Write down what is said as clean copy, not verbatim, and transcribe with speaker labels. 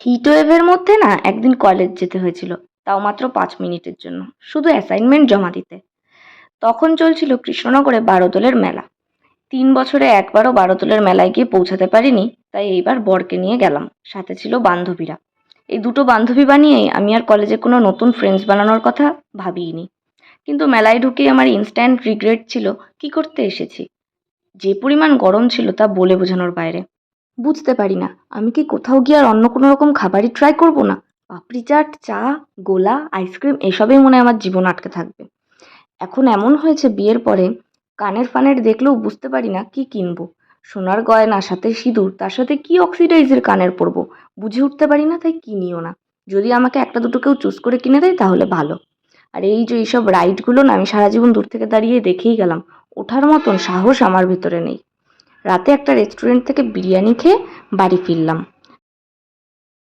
Speaker 1: হিটওয়েভের মধ্যে না একদিন কলেজ যেতে হয়েছিল, তাও মাত্র 5 মিনিটের জন্য, শুধু অ্যাসাইনমেন্ট জমা দিতে। তখন চলছিল কৃষ্ণনগরে বারোদলের মেলা। 3 বছরে একবারও বারোদলের মেলায় গিয়ে পৌঁছাতে পারিনি, তাই এইবার বরকে নিয়ে গেলাম, সাথে ছিল বান্ধবীরা। এই দুটো বান্ধবী বানিয়েই আমি আর কলেজে কোনো নতুন ফ্রেন্ডস বানানোর কথা ভাবিইনি। কিন্তু মেলায় ঢুকেই আমার ইনস্ট্যান্ট রিগ্রেট ছিল, কি করতে এসেছি। যে পরিমাণ গরম ছিল তা বলে বোঝানোর বাইরে। বুঝতে পারি না, আমি কি কোথাও গিয়ে আর অন্য কোনো রকম খাবারই ট্রাই করব না? পাপড়ি চাট, চা, গোলা, আইসক্রিম এসবেই মনে হয় আমার জীবন আটকে থাকবে। এখন এমন হয়েছে বিয়ের পরে কানের ফানের দেখলেও বুঝতে পারি না কি কিনবো। সোনার গয়না, সাথে সিঁদুর, তার সাথে কি অক্সিডাইজের কানের পরবো বুঝে উঠতে পারি না, তাই কিনিও না। যদি আমাকে একটা দুটো কেউ চুজ করে কিনে দেয় তাহলে ভালো। আর এই যে এইসব রাইডগুলো না, আমি সারা জীবন দূর থেকে দাঁড়িয়ে দেখেই গেলাম, ওঠার মতন সাহস আমার ভিতরে নেই। রাতে একটা রেস্টুরেন্ট থেকে বিরিয়ানি খেয়ে বাড়ি ফিরলাম।